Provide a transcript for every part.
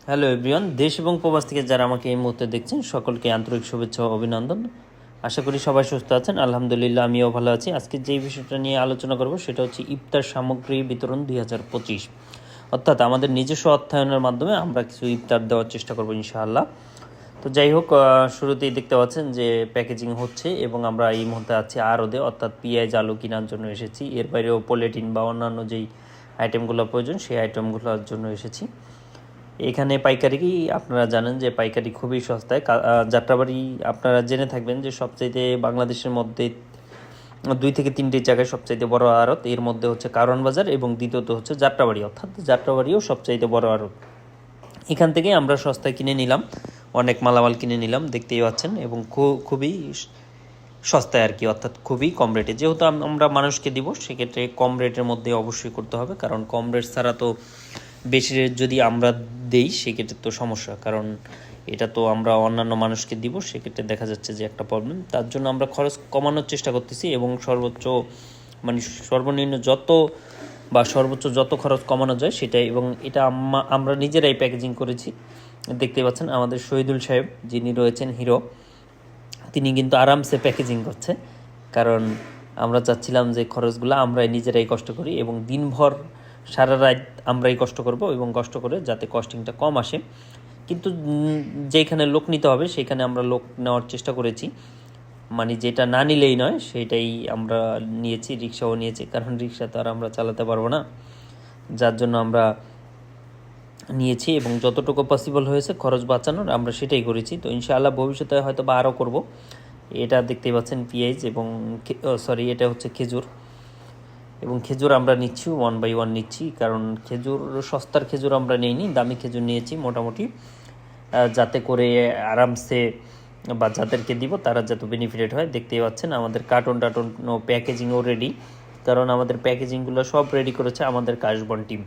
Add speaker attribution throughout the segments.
Speaker 1: Hello everyone, দেশ এবং প্রবাস থেকে যারা আমাকে এই মুহূর্তে দেখছেন সকলকে আন্তরিক শুভেচ্ছা ও অভিনন্দন। আশা করি সবাই সুস্থ আছেন। আলহামদুলিল্লাহ, আমিও ভালো আছি। আজকে যেই বিষয়টা নিয়ে আলোচনা করব সেটা হচ্ছে ইফতার সামগ্রী বিতরণ 2025, অর্থাৎ আমাদের নিজস্ব অর্থায়নের মাধ্যমে আমরা কিছু ইফতার দেওয়ার চেষ্টা করব ইনশাআল্লাহ। তো যাই হোক, শুরুতেই দেখতে পাচ্ছেন যে প্যাকেজিং হচ্ছে এবং আমরা এই মুহূর্তে আছি আরদে, অর্থাৎ পেঁয়াজ আলু কেনার জন্য এসেছি। এর বাইরেও পলিটিন বা অন্যান্য যেই আইটেমগুলো প্রয়োজন সেই আইটেমগুলোর জন্য এসেছি। এখানে পাইকারি আপনারা জানেন যে পাইকারি খুবই সস্তায়। যাত্রাবাড়ি আপনারা জেনে থাকবেন যে সবচাইতে বাংলাদেশের মধ্যে 2 থেকে 3টি জায়গায় সবচাইতে বড় আড়ত। এর মধ্যে হচ্ছে কারওয়ান বাজার এবং দ্বিতীয়ত হচ্ছে যাত্রাবাড়ি, অর্থাৎ যাত্রাবাড়িও সবচাইতে বড় আড়ত। এখান থেকে আমরা সস্তায় কিনে নিলাম, অনেক মালামাল কিনে নিলাম দেখতেই পাচ্ছেন, এবং খুবই সস্তায় আর কি, অর্থাৎ খুবই কম রেটে। যেহেতু আমরা মানুষকে দিব সেক্ষেত্রে কম রেটের মধ্যে অবশ্যই করতে হবে, কারণ কম রেট ছাড়া তো বেশি রেট যদি আমরা দেই সেক্ষেত্রে তো সমস্যা, কারণ এটা তো আমরা অন্যান্য মানুষকে দিব, সেক্ষেত্রে দেখা যাচ্ছে যে একটা প্রবলেম। তার জন্য আমরা খরচ কমানোর চেষ্টা করতেছি এবং সর্বোচ্চ মানে সর্বনিম্ন সর্বোচ্চ যত খরচ কমানো যায় সেটাই। এবং এটা আমরা নিজেরাই প্যাকেজিং করেছি। দেখতে পাচ্ছেন আমাদের শহীদুল সাহেব যিনি রয়েছেন হিরো, তিনি কিন্তু আরামসে প্যাকেজিং করছে, কারণ আমরা চাচ্ছিলাম যে খরচগুলো আমরাই নিজেরাই কষ্ট করি এবং দিনভর সারা রাত আমরাই কষ্ট করব এবং কষ্ট করে যাতে কস্টিংটা কম আসে। কিন্তু যেখানে লোক নিতে হবে সেখানে আমরা লোক নেওয়ার চেষ্টা করেছি, মানে যেটা না নিলেই নয় সেটাই আমরা নিয়েছি। রিক্সাও নিয়েছি, কারণ রিক্সা তো আর আমরা চালাতে পারবো না, যার জন্য আমরা নিয়েছি এবং যতটুকু পসিবল হয়েছে খরচ বাঁচানোর আমরা সেটাই করেছি। তো ইনশাআল্লাহ ভবিষ্যতে হয়তো বা আরও করবো। এটা দেখতেই পাচ্ছেন পেঁয়াজ এবং এটা হচ্ছে খেজুর, এবং খেজুর আমরা নিচ্ছি 1 বাই 1 নিচ্ছি, কারণ খেজুর সস্তার খেজুর আমরা নিইনি, দামি খেজুর নিয়েছি মোটামুটি, যাতে করে আরামসে বা যাদেরকে দিব তারা যাতে বেনিফিটেড হয়। দেখতেই পাচ্ছেন আমাদের কার্টন প্যাকেজিংও রেডি, কারণ আমাদের প্যাকেজিংগুলো সব রেডি করেছে আমাদের কাশবন টিম,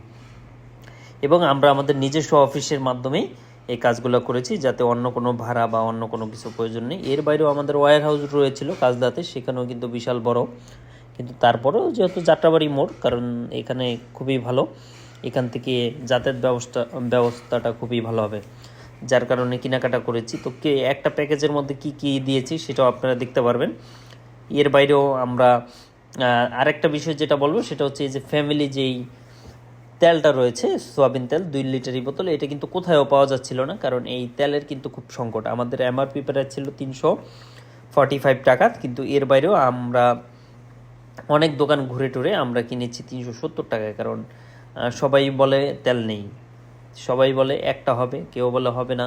Speaker 1: এবং আমরা আমাদের নিজস্ব অফিসের মাধ্যমেই এই কাজগুলো করেছি, যাতে অন্য কোনো ভাড়া বা অন্য কোনো কিছু প্রয়োজন নেই। এর বাইরেও আমাদের ওয়্যার হাউস রয়েছিল কাজদাতে, সেখানেও কিন্তু বিশাল বড়, কিন্তু তারপরেও যেহেতু যাত্রাবাড়ি মোড়, কারণ এখানে খুবই ভালো, এখান থেকে যাতায়াত ব্যবস্থাটা খুবই ভালো হবে, যার কারণে কেনাকাটা করেছি। তো একটা প্যাকেজের মধ্যে কি কি দিয়েছি সেটাও আপনারা দেখতে পারবেন। এর বাইরেও আমরা আরেকটা বিষয় যেটা বলবো সেটা হচ্ছে এই যে ফ্যামিলি যেই তেলটা রয়েছে, সোয়াবিন তেল 2 লিটারের বোতলে, এটা কিন্তু কোথায়ও পাওয়া যাচ্ছিল না, কারণ এই তেলের কিন্তু খুব সংকট। আমাদের এমআরপি প্রাইস ছিল 345 টাকা, কিন্তু এর বাইরেও আমরা অনেক দোকান ঘুরে টুরে আমরা কিনেছি 370 টাকায়, কারণ সবাই বলে তেল নেই, সবাই বলে একটা হবে, কেউ বলে হবে না।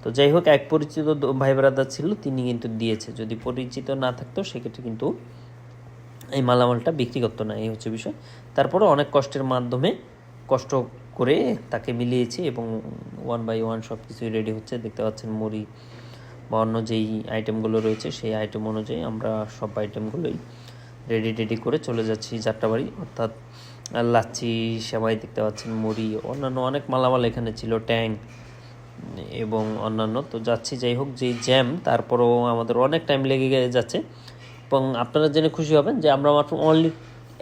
Speaker 1: তো যাই হোক, এক পরিচিত ভাই ব্রাদার ছিল, তিনি কিন্তু দিয়েছে। যদি পরিচিত না থাকতো সেক্ষেত্রে কিন্তু এই মালামালটা বিক্রি করতো না, এই হচ্ছে বিষয়। তারপরে অনেক কষ্টের মাধ্যমে কষ্ট করে তাকে মিলিয়েছি এবং 1 বাই 1 সব কিছুই রেডি হচ্ছে। দেখতে পাচ্ছেন মুড়ি বা অন্য যেই আইটেমগুলো রয়েছে সেই আইটেম অনুযায়ী আমরা সব আইটেমগুলোই রেডি করে চলে যাচ্ছি যাত্রাবাড়ি, অর্থাৎ লাচ্ছি, সেমাই, দেখতে পাচ্ছেন মুড়ি, অন্যান্য অনেক মালামাল এখানে ছিল, ট্যাং এবং অন্যান্য। তো যাচ্ছি, যাই হোক, যেই জ্যাম, তারপরেও আমাদের অনেক টাইম লেগে যাচ্ছে। এবং আপনারা জেনে খুশি হবেন যে আমরা মাত্র অনলি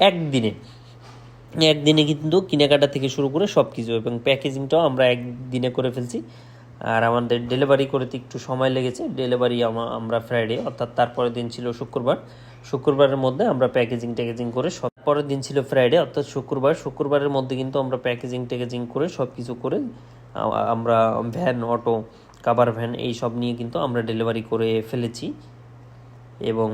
Speaker 1: একদিনে কিন্তু কেনাকাটা থেকে শুরু করে সব কিছু এবং প্যাকেজিংটাও আমরা একদিনে করে ফেলছি। আর আমাদের ডেলিভারি করতে একটু সময় লেগেছে। ডেলিভারি আমরা ফ্রাইডে, অর্থাৎ তারপরের দিন ছিল শুক্রবারের মধ্যে আমরা প্যাকেজিং করে, পরের দিন ছিল ফ্রাইডে অর্থাৎ শুক্রবারের মধ্যে কিন্তু আমরা প্যাকেজিং করে সব কিছু করে আমরা ভ্যান, অটো, কাভার ভ্যান এই সব নিয়ে কিন্তু আমরা ডেলিভারি করে ফেলেছি। এবং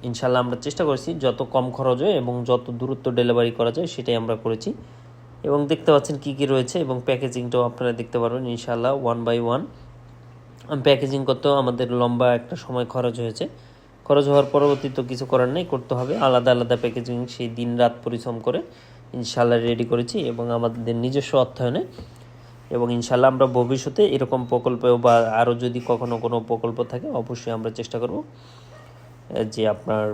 Speaker 1: ইনশাল্লাহ আমরা চেষ্টা করেছি যত কম খরচ হয় এবং যত দূরত্ব ডেলিভারি করা যায় সেটাই আমরা করেছি। এবং দেখতে পাচ্ছেন কী কী রয়েছে এবং প্যাকেজিংটাও আপনারা দেখতে পারবেন ইনশাল্লাহ 1 বাই 1। প্যাকেজিং করতেও আমাদের লম্বা একটা সময় খরচ হওয়ার পরবর্তী তো কিছু করার নেই, করতে হবে আলাদা আলাদা প্যাকেজিং। সেই দিন রাত পরিশ্রম করে ইনশাল্লাহ রেডি করেছি এবং আমাদের নিজস্ব অর্থায়নে। এবং ইনশাল্লাহ আমরা ভবিষ্যতে এরকম প্রকল্পেও বা আরও যদি কখনো কোনো প্রকল্প থাকে অবশ্যই আমরা চেষ্টা করব যে আপনার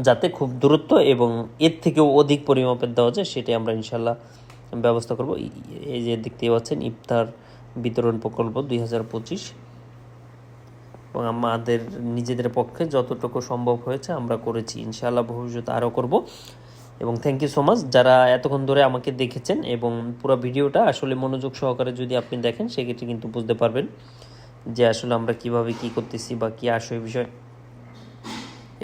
Speaker 1: যাতে খুব দূরত্ব এবং এর থেকেও অধিক পরিমাপের দেওয়া যায় সেটাই আমরা ইনশাল্লাহ ব্যবস্থা করব। এই যে দেখতেই পাচ্ছেন ইফতার বিতরণ প্রকল্প 2025, এবং আমাদের নিজেদের পক্ষে যতটুকু সম্ভব হয়েছে আমরা করেছি, ইনশাআল্লাহ ভবিষ্যতে আরও করব। এবং থ্যাংক ইউ সো মাচ যারা এতক্ষণ ধরে আমাকে দেখেছেন এবং পুরো ভিডিওটা আসলে মনোযোগ সহকারে যদি আপনি দেখেন সেক্ষেত্রে কিন্তু বুঝতে পারবেন যে আসলে আমরা কিভাবে কি করতেছি বা কী আসল বিষয়।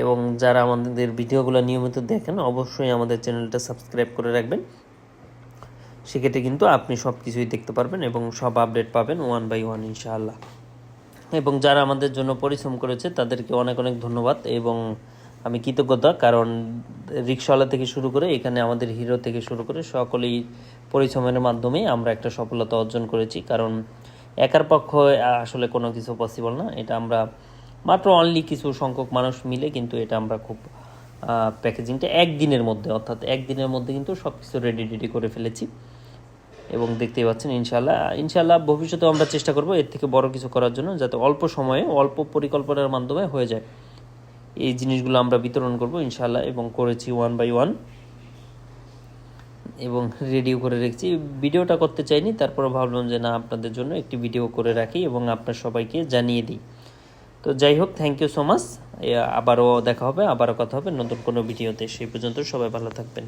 Speaker 1: এবং যারা আমাদের ভিডিওগুলো নিয়মিত দেখেন অবশ্যই আমাদের চ্যানেলটা সাবস্ক্রাইব করে রাখবেন, সেক্ষেত্রে কিন্তু আপনি সব কিছুই দেখতে পারবেন এবং সব আপডেট পাবেন ওয়ান বাই ওয়ান ইনশাআল্লাহ। এবং যারা আমাদের জন্য পরিশ্রম করেছে তাদেরকে অনেক অনেক ধন্যবাদ এবং আমি কৃতজ্ঞতা, কারণ রিক্সাওয়ালা থেকে শুরু করে এখানে আমাদের হিরো থেকে শুরু করে সকলেই পরিশ্রমের মাধ্যমেই আমরা একটা সফলতা অর্জন করেছি। কারণ একার পক্ষে আসলে কোনো কিছু পসিবল না, এটা আমরা মাত্র অনলি কিছু সংখ্যক মানুষ মিলে কিন্তু এটা আমরা খুব প্যাকেজিংটা একদিনের মধ্যে, অর্থাৎ একদিনের মধ্যে কিন্তু সব কিছু রেডি করে ফেলেছি এবং দেখতেই পাচ্ছেন ইনশাল্লাহ ভবিষ্যতেও আমরা চেষ্টা করব এর থেকে বড় কিছু করার জন্য, যাতে অল্প সময়ে অল্প পরিকল্পনার মাধ্যমে হয়ে যায়। এই জিনিসগুলো আমরা বিতরণ করব ইনশাল্লাহ এবং করেছি ওয়ান বাই ওয়ান এবং রেডিও করে রেখেছি। ভিডিওটা করতে চাইনি, তারপরে ভাবলাম যে না, আপনাদের জন্য একটি ভিডিও করে রাখি এবং আপনার সবাইকে জানিয়ে দিই। তো যাই হোক, থ্যাংক ইউ সো মাচ। আবারও দেখা হবে, আবারও কথা হবে নতুন কোনো ভিডিওতে। সেই পর্যন্ত সবাই ভালো থাকবেন।